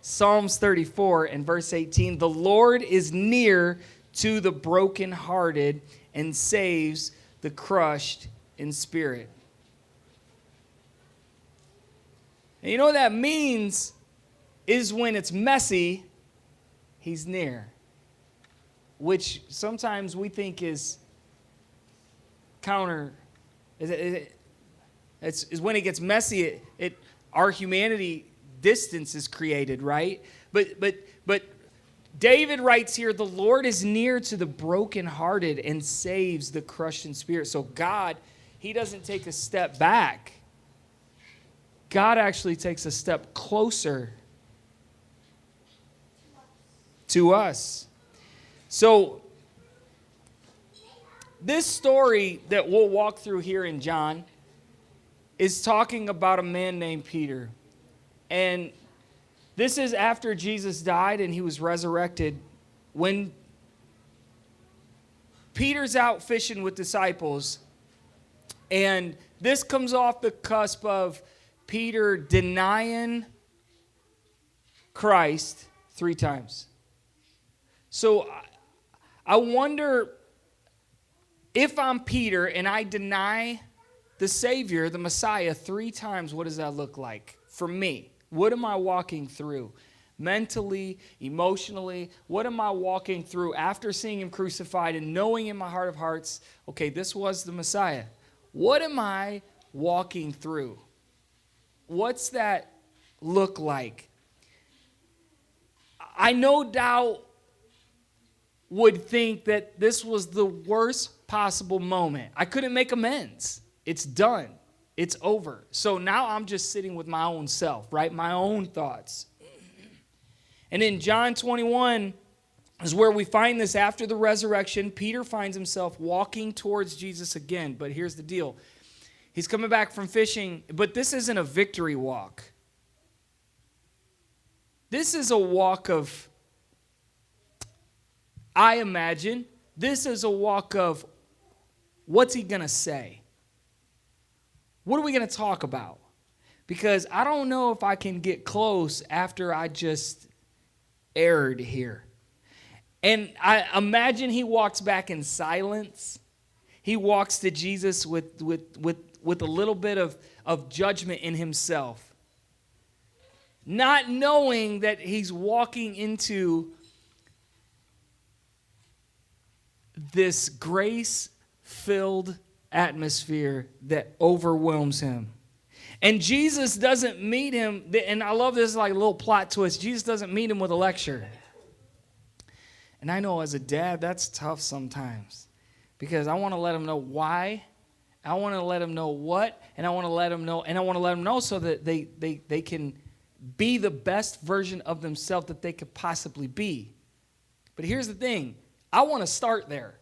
Psalms 34 and verse 18, the Lord is near to the brokenhearted and saves the crushed in spirit. And you know what that means is when it's messy, he's near. Which sometimes we think is counter. It's when it gets messy, our humanity distance is created, right? But David writes here, the Lord is near to the brokenhearted and saves the crushed in spirit. So God, he doesn't take a step back. God actually takes a step closer to us. So this story that we'll walk through here in John is talking about a man named Peter. And this is after Jesus died and he was resurrected. When Peter's out fishing with disciples, and this comes off the cusp of Peter denying Christ 3 times. So I wonder if I'm Peter and I deny the Savior, the Messiah, 3 times, what does that look like for me? What am I walking through? Mentally, emotionally, what am I walking through after seeing him crucified and knowing in my heart of hearts, okay, this was the Messiah. What am I walking through? What's that look like? I no doubt would think that this was the worst possible moment. I couldn't make amends. It's done. It's over. So now I'm just sitting with my own self, right? My own thoughts. And in John 21 is where we find this after the resurrection. Peter finds himself walking towards Jesus again. But here's the deal. He's coming back from fishing, but this isn't a victory walk. This is a walk of, I imagine, this is a walk of, what's he going to say? What are we going to talk about? Because I don't know if I can get close after I just erred here. And I imagine he walks back in silence. He walks to Jesus with a little bit of judgment in himself. Not knowing that he's walking into this grace-filled atmosphere that overwhelms him. And Jesus doesn't meet him, and I love this like little plot twist. Jesus doesn't meet him with a lecture. And I know as a dad, that's tough sometimes. Because I want to let him know why. I want to let him know what. And I want to let him know so that they can be the best version of themselves that they could possibly be. But here's the thing. I want to start there.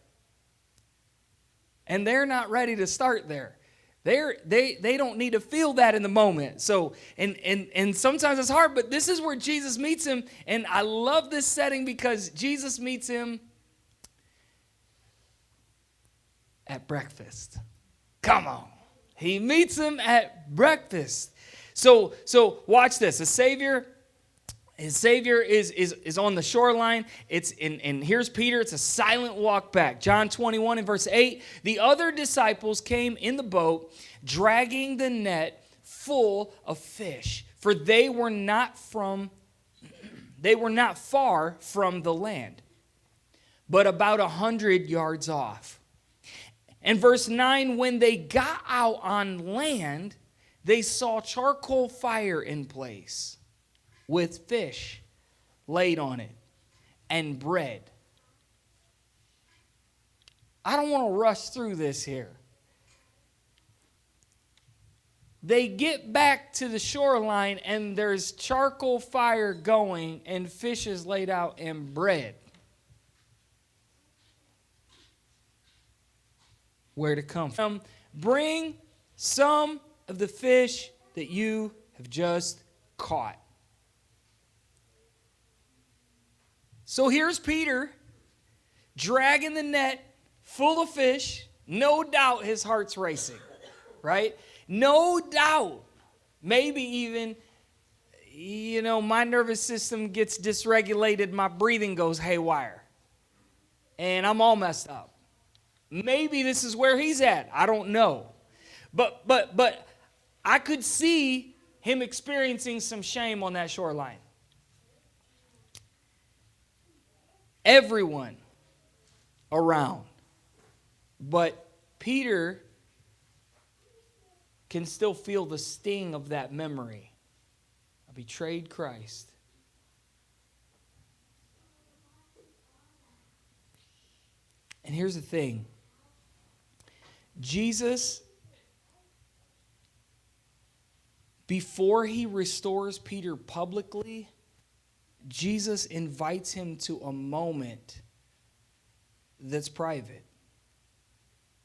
And they're not ready to start there. They don't need to feel that in the moment. So and sometimes it's hard, but this is where Jesus meets him. And I love this setting because Jesus meets him at breakfast. Come on. He meets him at breakfast. So watch this. His Savior is on the shoreline. And here's Peter. It's a silent walk back. John 21 and verse 8. The other disciples came in the boat, dragging the net full of fish, for they were not far from the land, but about 100 yards off. And verse 9, when they got out on land, they saw charcoal fire in place, with fish laid on it and bread. I don't want to rush through this here. They get back to the shoreline and there's charcoal fire going and fish is laid out and bread. Where to come from? Bring some of the fish that you have just caught. So here's Peter dragging the net full of fish. No doubt his heart's racing, right? No doubt. Maybe even my nervous system gets dysregulated, my breathing goes haywire, and I'm all messed up. Maybe this is where he's at. I don't know. But I could see him experiencing some shame on that shoreline. Everyone around. But Peter can still feel the sting of that memory. I betrayed Christ. And here's the thing. Jesus, before he restores Peter publicly, Jesus invites him to a moment that's private.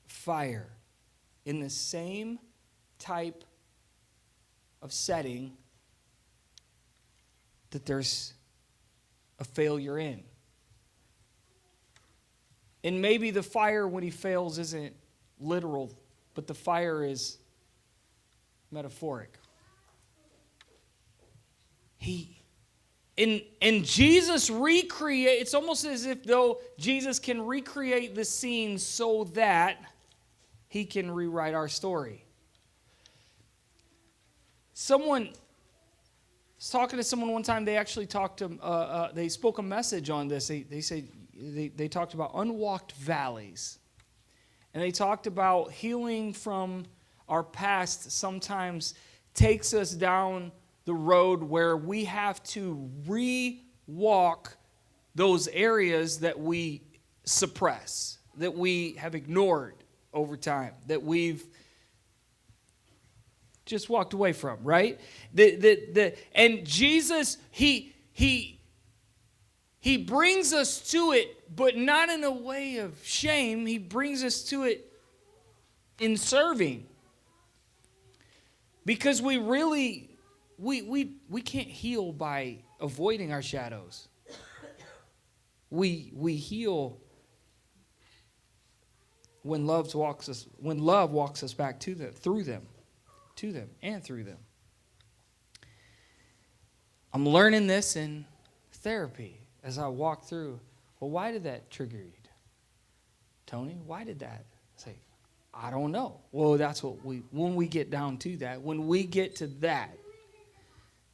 Fire. In the same type of setting that there's a failure in. And maybe the fire when he fails isn't literal, but the fire is metaphoric. And Jesus recreate, it's almost as if though Jesus can recreate the scene so that he can rewrite our story. Someone was talking to someone one time. They actually talked to. They spoke a message on this. They talked about unwalked valleys, and they talked about healing from our past. Sometimes takes us down the road where we have to re-walk those areas that we suppress, that we have ignored over time, that we've just walked away from, right? And Jesus, he brings us to it, but not in a way of shame. He brings us to it in serving. Because we really, we can't heal by avoiding our shadows. We heal when love walks us back to them, through them. To them and through them. I'm learning this in therapy as I walk through. Well, why did that trigger you, Tony? Why did that? Say, I don't know. Well, that's what when we get down to that, when we get to that,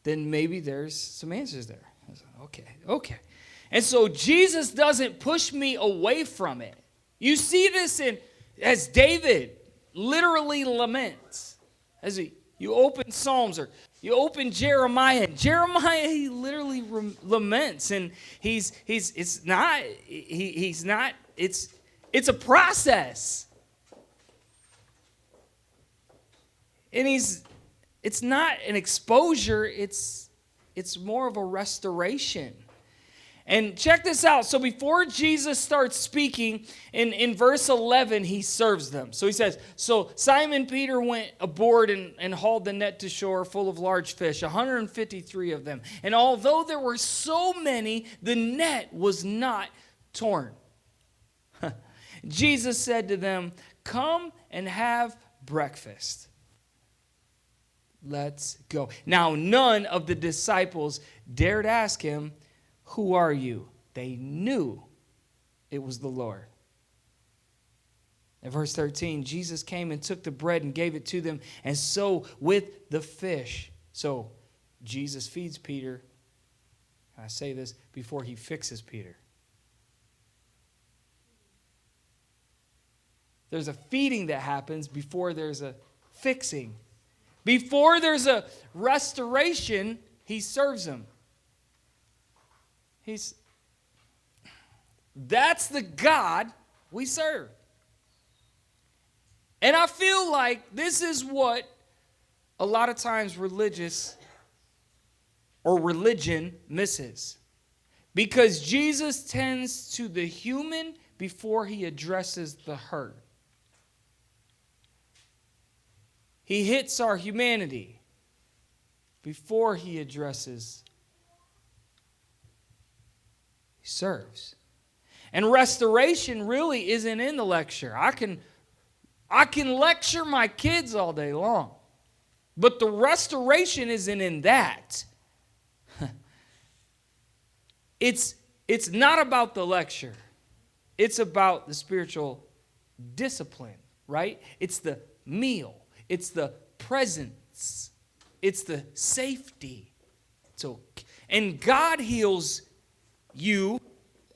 then maybe there's some answers there. I was like, okay. And so Jesus doesn't push me away from it. You see this as David literally laments. You open Psalms or you open Jeremiah. Jeremiah, he literally laments, and it's a process, and it's not an exposure. It's more of a restoration. And check this out. So before Jesus starts speaking, in verse 11, he serves them. So he says, so Simon Peter went aboard and hauled the net to shore full of large fish, 153 of them. And although there were so many, the net was not torn. Jesus said to them, come and have breakfast. Let's go. Now, none of the disciples dared ask him, who are you? They knew it was the Lord. In verse 13, Jesus came and took the bread and gave it to them, and so with the fish. So Jesus feeds Peter. I say this before he fixes Peter. There's a feeding that happens before there's a fixing. Before there's a restoration, he serves him. That's the God we serve. And I feel like this is what a lot of times religion misses. Because Jesus tends to the human before he addresses the hurt. He hits our humanity before he addresses. He serves. And restoration really isn't in the lecture. I can lecture my kids all day long. But the restoration isn't in that. it's not about the lecture. It's about the spiritual discipline, right? It's the meal. It's the presence. It's the safety. So, and God heals you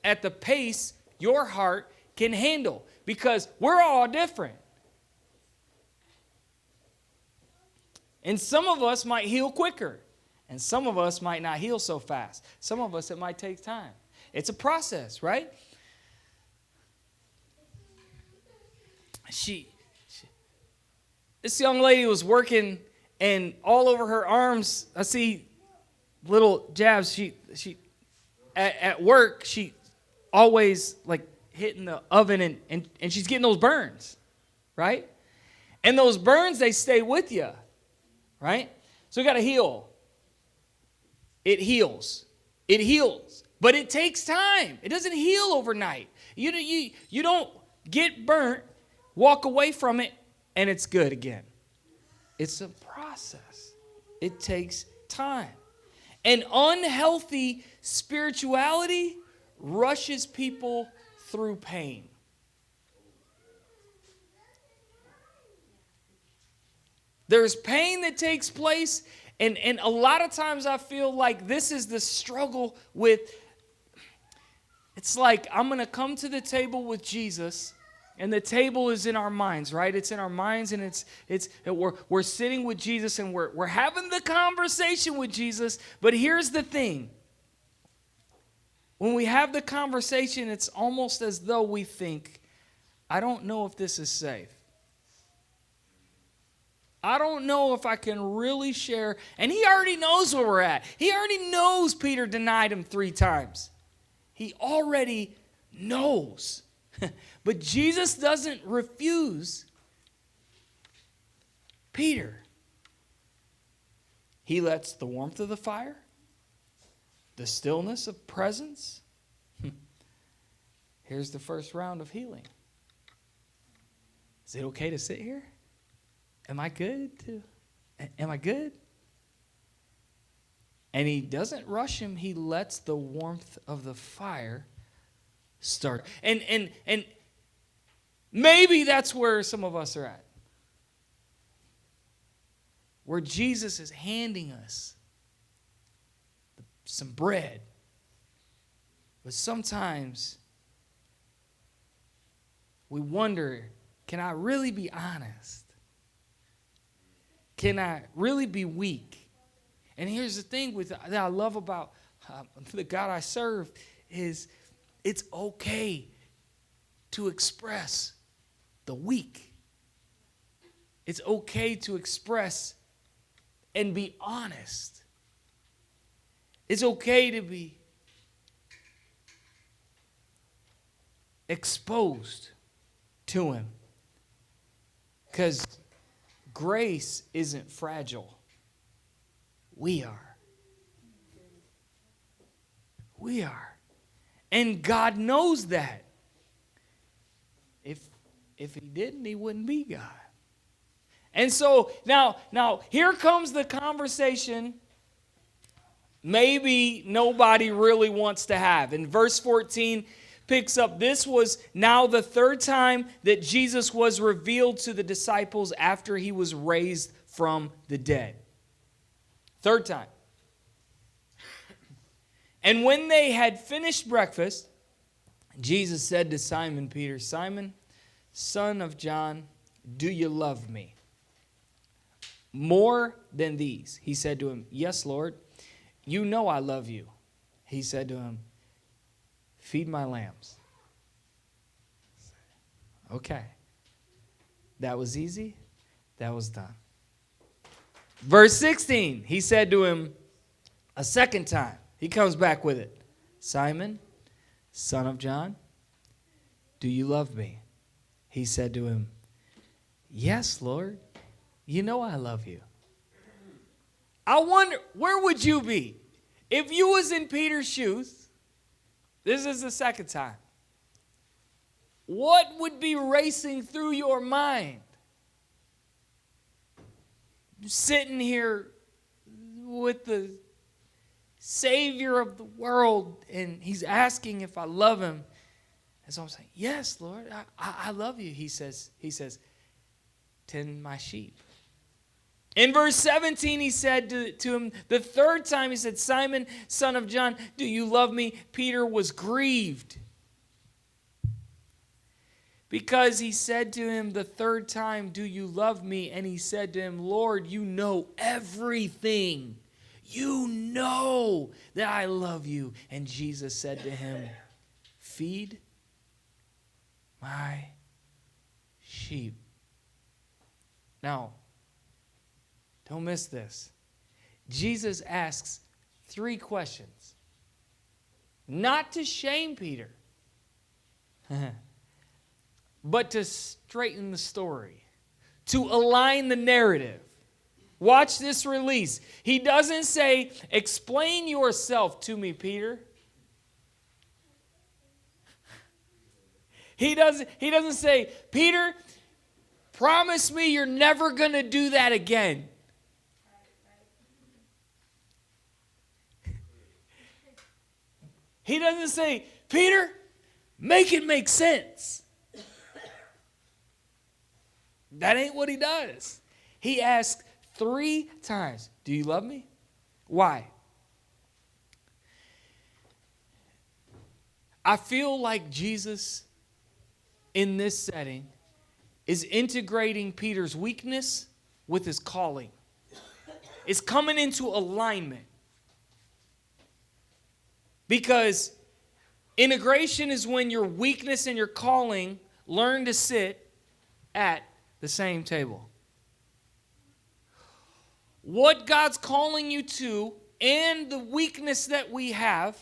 at the pace your heart can handle, because we're all different. And some of us might heal quicker, and some of us might not heal so fast. Some of us, it might take time. It's a process, right? This young lady was working, and all over her arms, I see little jabs. She at work, she always like hitting the oven, and she's getting those burns, right? And those burns, they stay with you, right? So we got to heal. It heals. It heals. But it takes time. It doesn't heal overnight. You don't get burnt, walk away from it, and it's good again. It's a process. It takes time. And unhealthy spirituality rushes people through pain. There's pain that takes place, and a lot of times I feel like this is the struggle with, it's like I'm going to come to the table with Jesus, and the table is in our minds, right? It's in our minds, and we're sitting with Jesus, and we're having the conversation with Jesus. But here's the thing. When we have the conversation, it's almost as though we think, I don't know if this is safe. I don't know if I can really share. And he already knows where we're at. He already knows Peter denied him 3 times. He already knows. But Jesus doesn't refuse Peter. He lets the warmth of the fire, the stillness of presence. Here's the first round of healing. Is it okay to sit here? Am I good? Am I good? And he doesn't rush him. He lets the warmth of the fire start. And maybe that's where some of us are at. Where Jesus is handing us some bread. But sometimes we wonder, can I really be honest? Can I really be weak? And here's the thing that I love about the God I serve is it's okay to express the weak. It's okay to express and be honest. It's okay to be exposed to him. Because grace isn't fragile. We are. We are. And God knows that. If he didn't, he wouldn't be God. And so now here comes the conversation maybe nobody really wants to have. In verse 14 picks up, this was now the 3rd time that Jesus was revealed to the disciples after he was raised from the dead. 3rd time. And when they had finished breakfast, Jesus said to Simon Peter, Simon, son of John, do you love me? More than these. He said to him, yes, Lord, you know I love you. He said to him, feed my lambs. Okay. That was easy. That was done. Verse 16, he said to him a second time. He comes back with it. Simon, son of John, do you love me? He said to him, yes, Lord, you know I love you. I wonder, where would you be? If you was in Peter's shoes, this is the second time. What would be racing through your mind? Sitting here with the Savior of the world, and he's asking if I love him. And so I'm saying, yes, Lord, I love you. He says, tend my sheep. In verse 17, he said to him, the third time, he said, Simon, son of John, do you love me? Peter was grieved because he said to him the third time, do you love me? And he said to him, Lord, you know everything. You know that I love you. And Jesus said to him, feed my sheep. Now, don't miss this. Jesus asks 3 questions. Not to shame Peter, but to straighten the story, to align the narrative. Watch this release. He doesn't say, explain yourself to me, Peter. He doesn't say, Peter, promise me you're never going to do that again. He doesn't say, Peter, make it make sense. That ain't what he does. He asks 3 times, do you love me? Why? I feel like Jesus, in this setting, is integrating Peter's weakness with his calling. It's coming into alignment. Because integration is when your weakness and your calling learn to sit at the same table. What God's calling you to and the weakness that we have,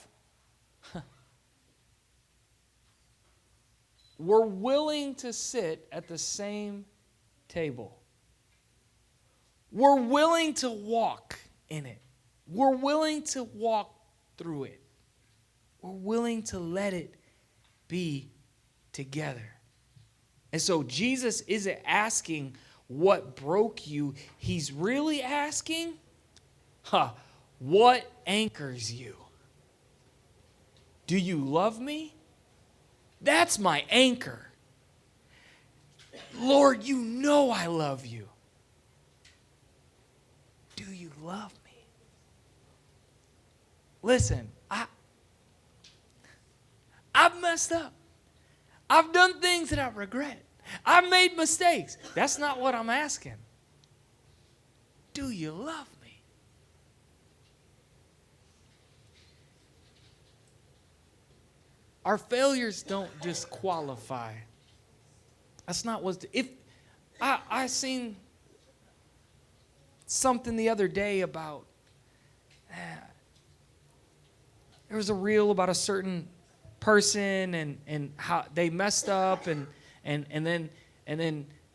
we're willing to sit at the same table. We're willing to walk in it. We're willing to walk through it. We're willing to let it be together. And so Jesus isn't asking what broke you. He's really asking, what anchors you? Do you love me? That's my anchor. Lord, you know I love you. Do you love me? Listen, I've messed up. I've done things that I regret. I've made mistakes. That's not what I'm asking. Do you love me? Our failures don't disqualify. That's not what. If I seen something the other day about there was a reel about a certain person and how they messed up and then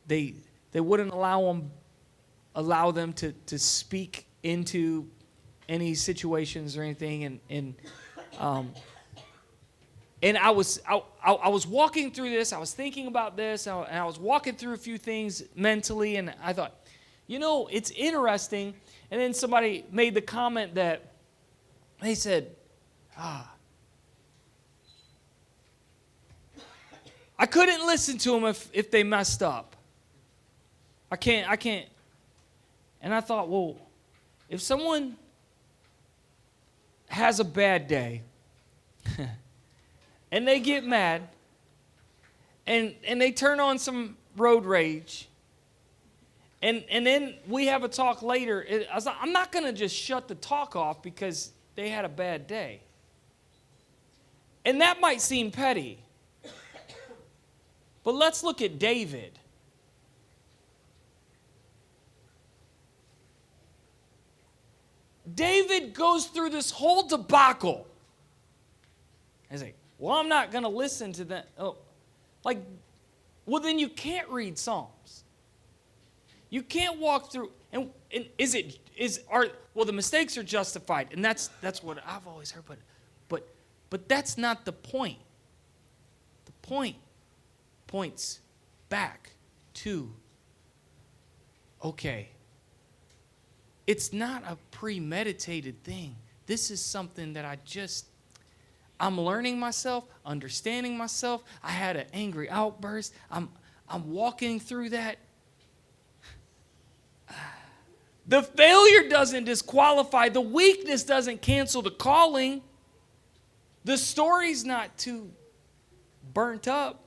they wouldn't allow them to speak into any situations or anything and I was walking through this. I was thinking about this, and I was walking through a few things mentally, and I thought, it's interesting. And then somebody made the comment that they said, I couldn't listen to them if they messed up. I can't. And I thought, well, if someone has a bad day and they get mad and they turn on some road rage and then we have a talk later, I was like, I'm not going to just shut the talk off because they had a bad day. And that might seem petty. But let's look at David. David goes through this whole debacle. He's like, well, I'm not going to listen to that. Oh, well, then you can't read Psalms. You can't walk through. And the mistakes are justified, and that's what I've always heard. But that's not the point. The point points back to, okay, it's not a premeditated thing this is something that I'm learning myself, understanding myself. I had an angry outburst. I'm walking through that. The failure doesn't disqualify. The weakness doesn't cancel the calling. The story's not too burnt up.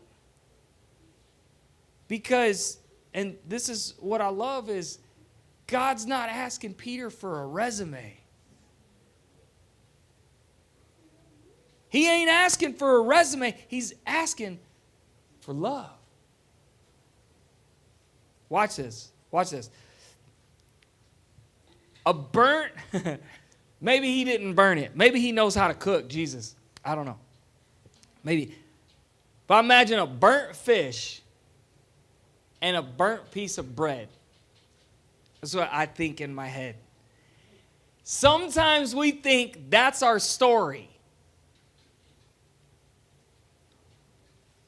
Because, and this is what I love, is God's not asking Peter for a resume. He ain't asking for a resume. He's asking for love. Watch this. Watch this. A burnt, maybe he didn't burn it. Maybe he knows how to cook, Jesus. I don't know. Maybe. But imagine a burnt fish and a burnt piece of bread. That's what I think in my head. Sometimes we think that's our story.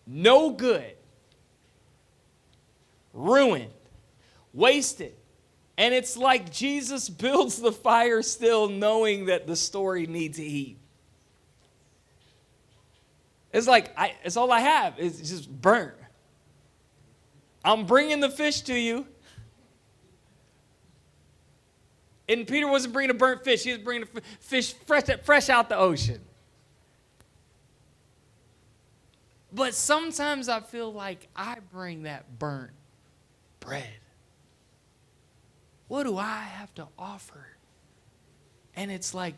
No good. Ruined. Wasted. And it's like Jesus builds the fire still knowing that the story needs heat. It's like, it's all I have. It's just burnt. I'm bringing the fish to you. And Peter wasn't bringing a burnt fish. He was bringing a fish fresh out the ocean. But sometimes I feel like I bring that burnt bread. What do I have to offer? And it's like,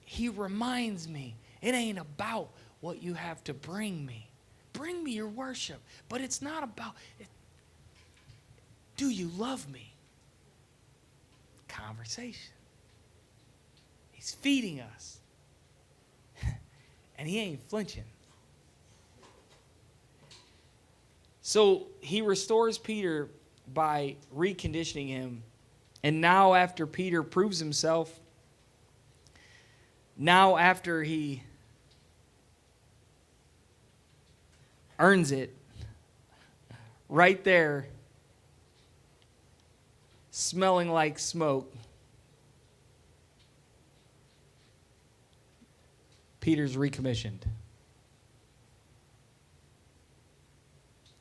he reminds me, it ain't about what you have to bring me. Bring me your worship. But it's not about, do you love me? Conversation. He's feeding us. And he ain't flinching. So he restores Peter by reconditioning him. And now after Peter proves himself, now after he earns it, right there, smelling like smoke, Peter's recommissioned.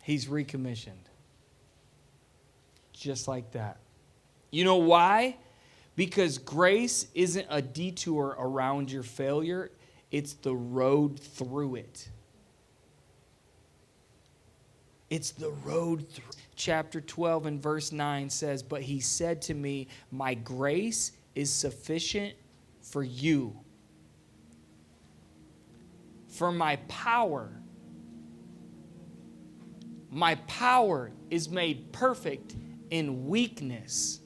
He's recommissioned. Just like that. You know why? Because grace isn't a detour around your failure. It's the road through it. It's the road through. Chapter 12 and verse 9 says, "But he said to me, my grace is sufficient for you. For my power is made perfect in weakness."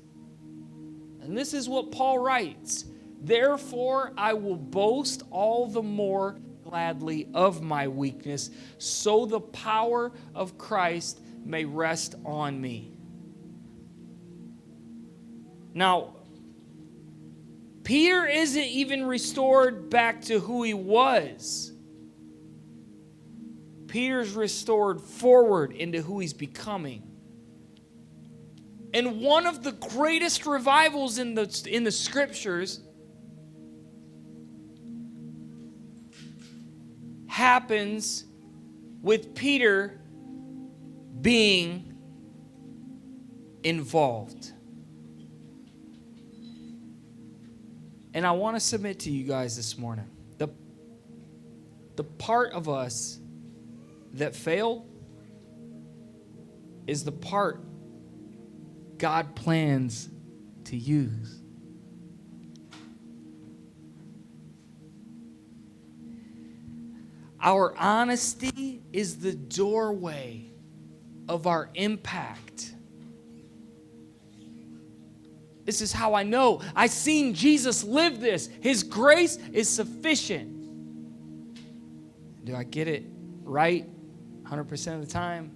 And this is what Paul writes. "Therefore, I will boast all the more gladly of my weakness, so the power of Christ may rest on me." Now, Peter isn't even restored back to who he was. Peter's restored forward into who he's becoming. And one of the greatest revivals in the scriptures happens with Peter being involved. And I want to submit to you guys this morning, the part of us that failed is the part God plans to use. Our honesty is the doorway of our impact. This is how I know. I've seen Jesus live this. His grace is sufficient. Do I get it right 100% of the time?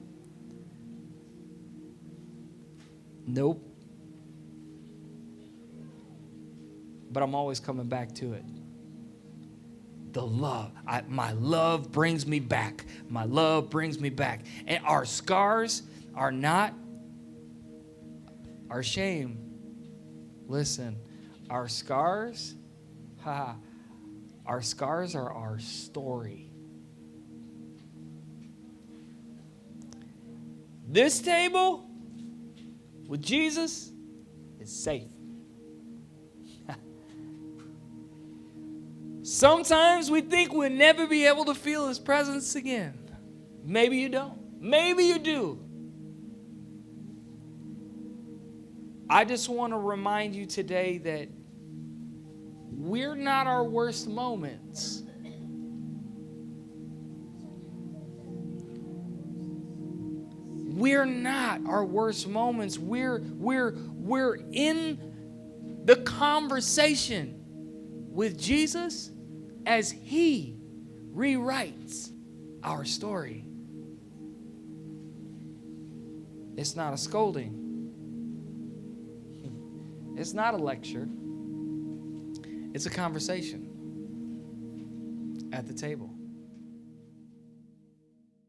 Nope. But I'm always coming back to it. The love. My love brings me back. My love brings me back. And our scars are not our shame. Listen, our scars Our scars are our story. This table with Jesus is safe. Sometimes we think we'll never be able to feel his presence again. Maybe you don't. Maybe you do. I just want to remind you today that we're not our worst moments. We're not our worst moments. We're in the conversation with Jesus as he rewrites our story. It's not a scolding. It's not a lecture. It's a conversation at the table.